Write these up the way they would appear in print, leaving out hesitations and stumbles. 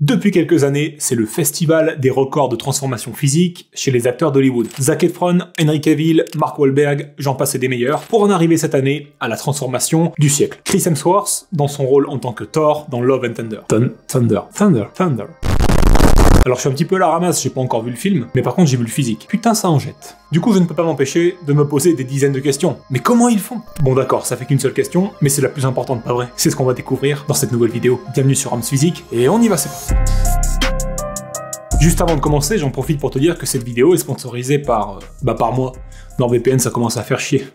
Depuis quelques années, c'est le festival des records de transformation physique chez les acteurs d'Hollywood. Zac Efron, Henry Cavill, Mark Wahlberg, j'en passe et des meilleurs, pour en arriver cette année à la transformation du siècle. Chris Hemsworth, dans son rôle en tant que Thor dans Love and Thunder. Thunder. Alors je suis un petit peu à la ramasse, j'ai pas encore vu le film, mais par contre j'ai vu le physique. Putain, ça en jette. Du coup je ne peux pas m'empêcher de me poser des dizaines de questions. Mais comment ils font? Bon d'accord, ça fait qu'une seule question, mais c'est la plus importante, pas vrai? C'est ce qu'on va découvrir dans cette nouvelle vidéo. Bienvenue sur Arms Physique, et on y va, c'est parti. Juste avant de commencer, j'en profite pour te dire que cette vidéo est sponsorisée par moi. NordVPN, ça commence à faire chier.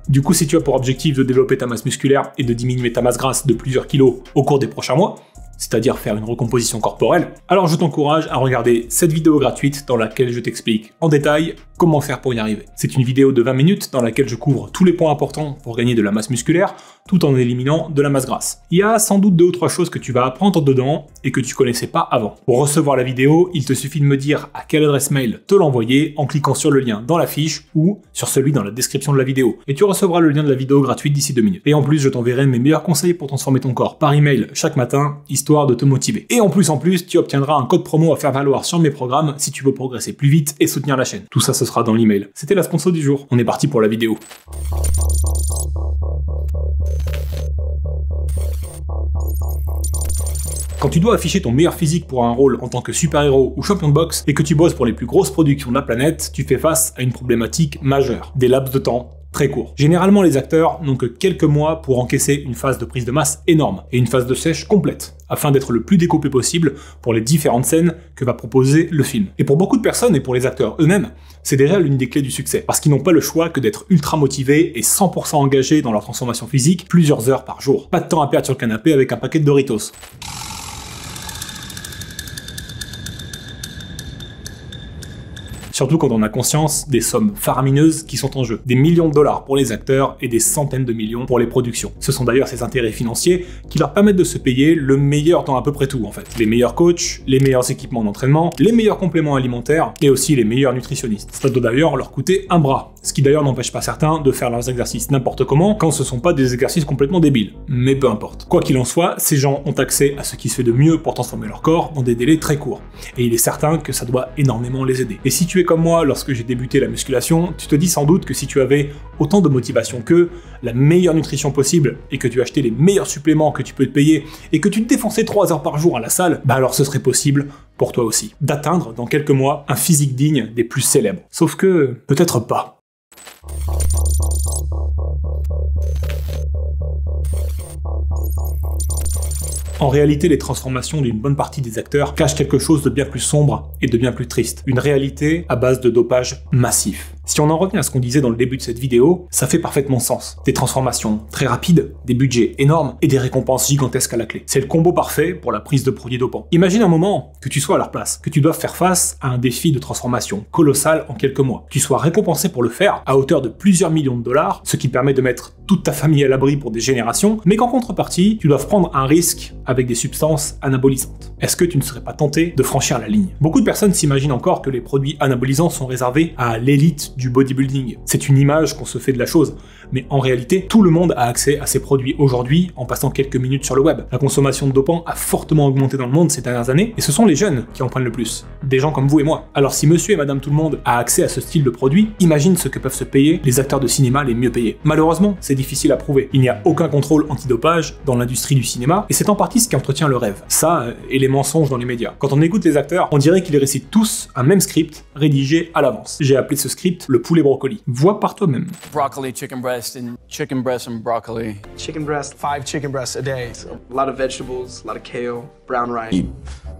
Du coup, si tu as pour objectif de développer ta masse musculaire et de diminuer ta masse grasse de plusieurs kilos au cours des prochains mois, c'est-à-dire faire une recomposition corporelle, alors je t'encourage à regarder cette vidéo gratuite dans laquelle je t'explique en détail comment faire pour y arriver. C'est une vidéo de 20 minutes dans laquelle je couvre tous les points importants pour gagner de la masse musculaire, tout en éliminant de la masse grasse. Il y a sans doute 2 ou 3 choses que tu vas apprendre dedans et que tu connaissais pas avant. Pour recevoir la vidéo, il te suffit de me dire à quelle adresse mail te l'envoyer en cliquant sur le lien dans la fiche ou sur celui dans la description de la vidéo. Et tu recevras le lien de la vidéo gratuite d'ici 2 minutes. Et en plus, je t'enverrai mes meilleurs conseils pour transformer ton corps par email chaque matin, histoire de te motiver. Et en plus, tu obtiendras un code promo à faire valoir sur mes programmes si tu veux progresser plus vite et soutenir la chaîne. Tout ça, ce sera dans l'email. C'était la sponsor du jour. On est parti pour la vidéo. Quand tu dois afficher ton meilleur physique pour un rôle en tant que super-héros ou champion de boxe et que tu bosses pour les plus grosses productions de la planète, tu fais face à une problématique majeure. Des laps de temps très court. Généralement, les acteurs n'ont que quelques mois pour encaisser une phase de prise de masse énorme et une phase de sèche complète, afin d'être le plus découpé possible pour les différentes scènes que va proposer le film. Et pour beaucoup de personnes et pour les acteurs eux-mêmes, c'est déjà l'une des clés du succès, parce qu'ils n'ont pas le choix que d'être ultra motivés et 100% engagés dans leur transformation physique plusieurs heures par jour. Pas de temps à perdre sur le canapé avec un paquet de Doritos. Surtout quand on a conscience des sommes faramineuses qui sont en jeu. Des millions de dollars pour les acteurs et des centaines de millions pour les productions. Ce sont d'ailleurs ces intérêts financiers qui leur permettent de se payer le meilleur dans à peu près tout en fait. Les meilleurs coachs, les meilleurs équipements d'entraînement, les meilleurs compléments alimentaires et aussi les meilleurs nutritionnistes. Ça doit d'ailleurs leur coûter un bras. Ce qui d'ailleurs n'empêche pas certains de faire leurs exercices n'importe comment quand ce sont pas des exercices complètement débiles. Mais peu importe. Quoi qu'il en soit, ces gens ont accès à ce qui se fait de mieux pour transformer leur corps dans des délais très courts. Et il est certain que ça doit énormément les aider. Et si tu es comme moi lorsque j'ai débuté la musculation, tu te dis sans doute que si tu avais autant de motivation qu'eux, la meilleure nutrition possible et que tu achetais les meilleurs suppléments que tu peux te payer et que tu te défonçais 3 heures par jour à la salle, bah alors ce serait possible pour toi aussi. D'atteindre dans quelques mois un physique digne des plus célèbres. Sauf que peut-être pas. En réalité, les transformations d'une bonne partie des acteurs cachent quelque chose de bien plus sombre et de bien plus triste. Une réalité à base de dopage massif. Si on en revient à ce qu'on disait dans le début de cette vidéo, ça fait parfaitement sens. Des transformations très rapides, des budgets énormes et des récompenses gigantesques à la clé. C'est le combo parfait pour la prise de produits dopants. Imagine un moment que tu sois à leur place, que tu doives faire face à un défi de transformation colossal en quelques mois. Tu sois récompensé pour le faire à hauteur de plusieurs millions de dollars, ce qui permet de mettre toute ta famille à l'abri pour des générations, mais qu'en contrepartie, tu dois prendre un risque avec des substances anabolisantes. Est-ce que tu ne serais pas tenté de franchir la ligne? Beaucoup de personnes s'imaginent encore que les produits anabolisants sont réservés à l'élite du bodybuilding. C'est une image qu'on se fait de la chose, mais en réalité, tout le monde a accès à ces produits aujourd'hui en passant quelques minutes sur le web. La consommation de dopants a fortement augmenté dans le monde ces dernières années, et ce sont les jeunes qui en prennent le plus. Des gens comme vous et moi. Alors si monsieur et madame tout le monde a accès à ce style de produit, imagine ce que peuvent se payer les acteurs de cinéma les mieux payés. Malheureusement, c'est difficile à prouver. Il n'y a aucun contrôle antidopage dans l'industrie du cinéma, et c'est en partie ce qui entretient le rêve. Ça, et les mensonges dans les médias. Quand on écoute les acteurs, on dirait qu'ils récitent tous un même script, rédigé à l'avance. J'ai appelé ce script le poulet brocoli. Vois par toi-même. Broccoli, chicken breast and broccoli. Chicken breast, 5 chicken breasts a day. So a lot of vegetables, a lot of kale, brown rice. Eat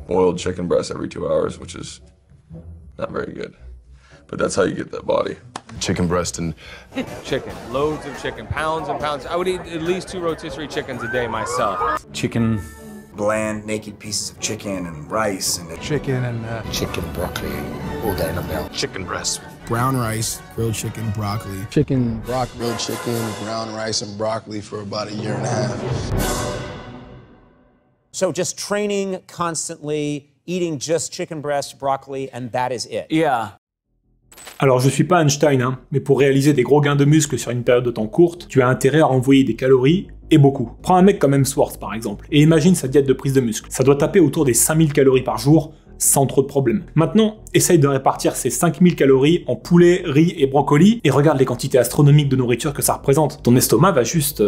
boiled chicken breast every 2 hours, which is not very good. But that's how you get that body. Chicken breast and chicken. Loads of chicken. Pounds and pounds. I would eat at least 2 rotisserie chickens a day myself. Chicken. Bland, naked pieces of chicken and rice and chicken and chicken broccoli all day long now. Chicken breast. Brown rice, grilled chicken, broccoli. Chicken, broccoli, grilled chicken, brown rice and broccoli for about a year and a half. So just training constantly, eating just chicken breast, broccoli, and that is it. Yeah. Alors je suis pas Einstein, mais pour réaliser des gros gains de muscles sur une période de temps courte, tu as intérêt à envoyer des calories et beaucoup. Prends un mec comme Hemsworth par exemple, et imagine sa diète de prise de muscle. Ça doit taper autour des 5000 calories par jour, sans trop de problèmes. Maintenant, essaye de répartir ces 5000 calories en poulet, riz et brocoli, et regarde les quantités astronomiques de nourriture que ça représente. Ton estomac va juste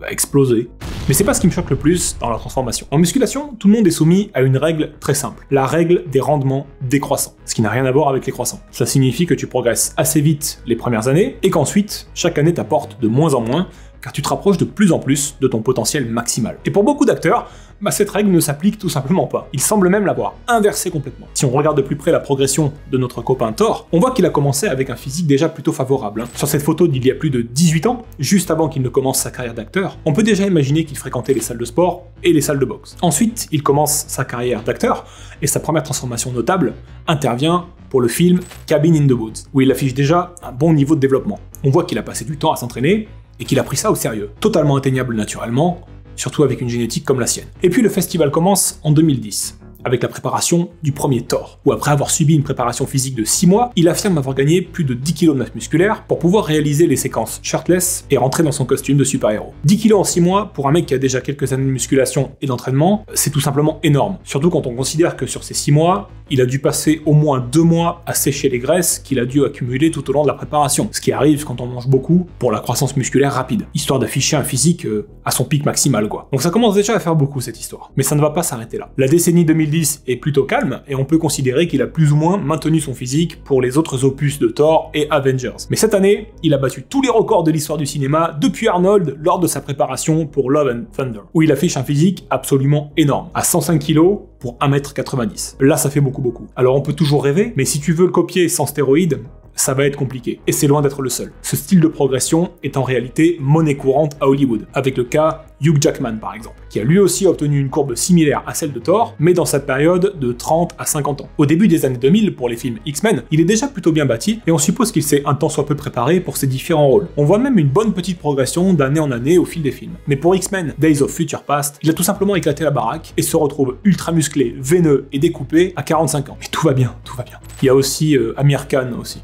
exploser. Mais c'est pas ce qui me choque le plus dans la transformation. En musculation, tout le monde est soumis à une règle très simple, la règle des rendements décroissants, ce qui n'a rien à voir avec les croissants. Ça signifie que tu progresses assez vite les premières années, et qu'ensuite, chaque année t'apporte de moins en moins, car tu te rapproches de plus en plus de ton potentiel maximal. Et pour beaucoup d'acteurs, cette règle ne s'applique tout simplement pas. Ils semblent même l'avoir inversée complètement. Si on regarde de plus près la progression de notre copain Thor, on voit qu'il a commencé avec un physique déjà plutôt favorable. Sur cette photo d'il y a plus de 18 ans, juste avant qu'il ne commence sa carrière d'acteur, on peut déjà imaginer qu'il fréquentait les salles de sport et les salles de boxe. Ensuite, il commence sa carrière d'acteur, et sa première transformation notable intervient pour le film Cabin in the Woods, où il affiche déjà un bon niveau de développement. On voit qu'il a passé du temps à s'entraîner, et qu'il a pris ça au sérieux. Totalement atteignable naturellement, surtout avec une génétique comme la sienne. Et puis le festival commence en 2010, avec la préparation du premier Thor, où après avoir subi une préparation physique de 6 mois, il affirme avoir gagné plus de 10 kg de masse musculaire pour pouvoir réaliser les séquences shirtless et rentrer dans son costume de super-héros. 10 kg en 6 mois, pour un mec qui a déjà quelques années de musculation et d'entraînement, c'est tout simplement énorme. Surtout quand on considère que sur ces 6 mois, il a dû passer au moins 2 mois à sécher les graisses qu'il a dû accumuler tout au long de la préparation, ce qui arrive quand on mange beaucoup pour la croissance musculaire rapide, histoire d'afficher un physique à son pic maximal quoi. Donc ça commence déjà à faire beaucoup cette histoire. Mais ça ne va pas s'arrêter là. La décennie 2010 est plutôt calme, et on peut considérer qu'il a plus ou moins maintenu son physique pour les autres opus de Thor et Avengers. Mais cette année, il a battu tous les records de l'histoire du cinéma depuis Arnold lors de sa préparation pour Love and Thunder, où il affiche un physique absolument énorme, à 105 kg pour 1m90. Là ça fait beaucoup. Alors on peut toujours rêver, mais si tu veux le copier sans stéroïdes, ça va être compliqué, et c'est loin d'être le seul. Ce style de progression est en réalité monnaie courante à Hollywood, avec le cas Hugh Jackman par exemple, qui a lui aussi obtenu une courbe similaire à celle de Thor, mais dans sa période de 30 à 50 ans. Au début des années 2000, pour les films X-Men, il est déjà plutôt bien bâti, et on suppose qu'il s'est un tant soit peu préparé pour ses différents rôles. On voit même une bonne petite progression d'année en année au fil des films. Mais pour X-Men Days of Future Past, il a tout simplement éclaté la baraque, et se retrouve ultra musclé, veineux et découpé à 45 ans. Et tout va bien, tout va bien. Il y a aussi Amir Khan aussi,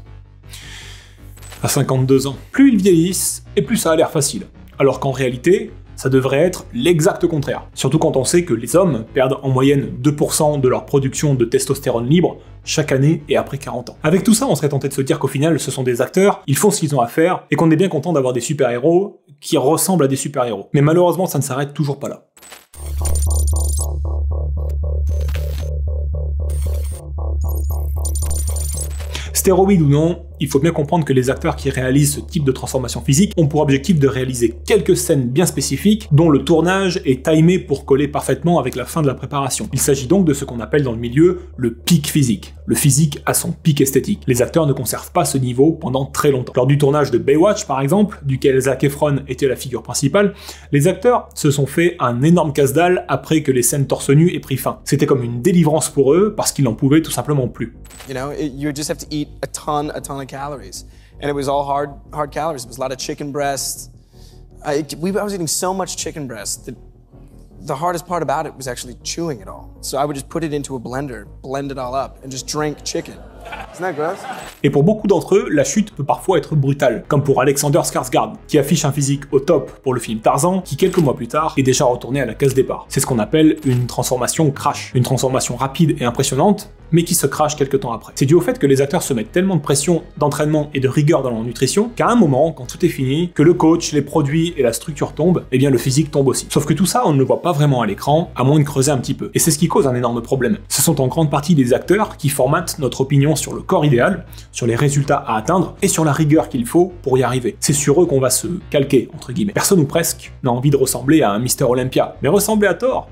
à 52 ans. Plus ils vieillissent, et plus ça a l'air facile. Alors qu'en réalité, ça devrait être l'exact contraire. Surtout quand on sait que les hommes perdent en moyenne 2% de leur production de testostérone libre chaque année et après 40 ans. Avec tout ça, on serait tenté de se dire qu'au final, ce sont des acteurs, ils font ce qu'ils ont à faire, et qu'on est bien content d'avoir des super-héros qui ressemblent à des super-héros. Mais malheureusement, ça ne s'arrête toujours pas là. Stéroïdes ou non, il faut bien comprendre que les acteurs qui réalisent ce type de transformation physique ont pour objectif de réaliser quelques scènes bien spécifiques dont le tournage est timé pour coller parfaitement avec la fin de la préparation. Il s'agit donc de ce qu'on appelle dans le milieu le pic physique, le physique à son pic esthétique. Les acteurs ne conservent pas ce niveau pendant très longtemps. Lors du tournage de Baywatch par exemple, duquel Zac Efron était la figure principale, les acteurs se sont fait un énorme casse-dalle après que les scènes torse nu aient pris fin. C'était comme une délivrance pour eux parce qu'ils n'en pouvaient tout simplement plus. You know, you just have to eat a ton of calories. And it was all hard calories. It was a lot of chicken breast. I was eating so much chicken breast that the hardest part about it was actually chewing it all. So I would just put it into a blender, blend it all up, and just drink chicken. Isn't that gross? Et pour beaucoup d'entre eux, la chute peut parfois être brutale, comme pour Alexander Skarsgård, qui affiche un physique au top pour le film Tarzan, qui quelques mois plus tard est déjà retourné à la case départ. C'est ce qu'on appelle une transformation crash, une transformation rapide et impressionnante, mais qui se crache quelques temps après. C'est dû au fait que les acteurs se mettent tellement de pression, d'entraînement et de rigueur dans leur nutrition, qu'à un moment, quand tout est fini, que le coach, les produits et la structure tombent, eh bien le physique tombe aussi. Sauf que tout ça, on ne le voit pas vraiment à l'écran, à moins de creuser un petit peu. Et c'est ce qui cause un énorme problème. Ce sont en grande partie des acteurs qui formatent notre opinion sur le corps idéal, sur les résultats à atteindre et sur la rigueur qu'il faut pour y arriver. C'est sur eux qu'on va se calquer, entre guillemets. Personne ou presque n'a envie de ressembler à un Mister Olympia. Mais ressembler à Thor,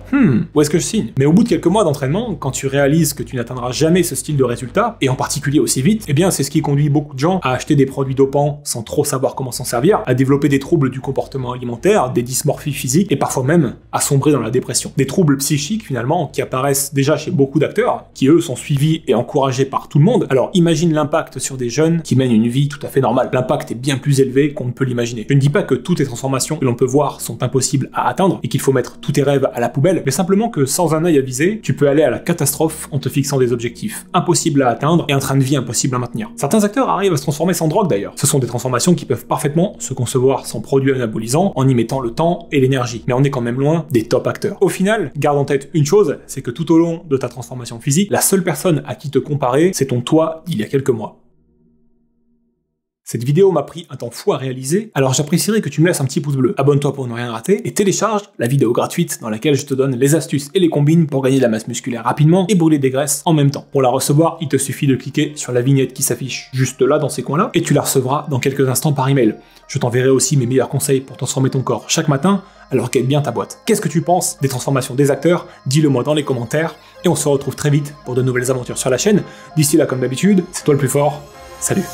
où est-ce que je signe? Mais au bout de quelques mois d'entraînement, quand tu réalises que tu n'atteindras jamais ce style de résultat, et en particulier aussi vite, eh bien c'est ce qui conduit beaucoup de gens à acheter des produits dopants sans trop savoir comment s'en servir, à développer des troubles du comportement alimentaire, des dysmorphies physiques, et parfois même à sombrer dans la dépression. Des troubles psychiques finalement qui apparaissent déjà chez beaucoup d'acteurs, qui eux sont suivis et encouragés par tout le monde. Alors imagine l'impact sur des jeunes qui mènent une vie tout à fait normale. L'impact est bien plus élevé qu'on ne peut l'imaginer. Je ne dis pas que toutes les transformations que l'on peut voir sont impossibles à atteindre et qu'il faut mettre tous tes rêves à la poubelle, mais simplement que sans un œil avisé, tu peux aller à la catastrophe en te fixant des objectifs impossibles à atteindre et un train de vie impossible à maintenir. Certains acteurs arrivent à se transformer sans drogue d'ailleurs. Ce sont des transformations qui peuvent parfaitement se concevoir sans produits anabolisants, en y mettant le temps et l'énergie. Mais on est quand même loin des top acteurs. Au final, garde en tête une chose, c'est que tout au long de ta transformation physique, la seule personne à qui te comparer, c'est ton toi d'il y a quelques mois. Cette vidéo m'a pris un temps fou à réaliser, alors j'apprécierais que tu me laisses un petit pouce bleu, abonne-toi pour ne rien rater, et télécharge la vidéo gratuite dans laquelle je te donne les astuces et les combines pour gagner de la masse musculaire rapidement et brûler des graisses en même temps. Pour la recevoir, il te suffit de cliquer sur la vignette qui s'affiche juste là dans ces coins-là, et tu la recevras dans quelques instants par email. Je t'enverrai aussi mes meilleurs conseils pour transformer ton corps chaque matin, alors qu'aide bien ta boîte. Qu'est-ce que tu penses des transformations des acteurs? Dis-le moi dans les commentaires, et on se retrouve très vite pour de nouvelles aventures sur la chaîne. D'ici là, comme d'habitude, c'est toi le plus fort, salut!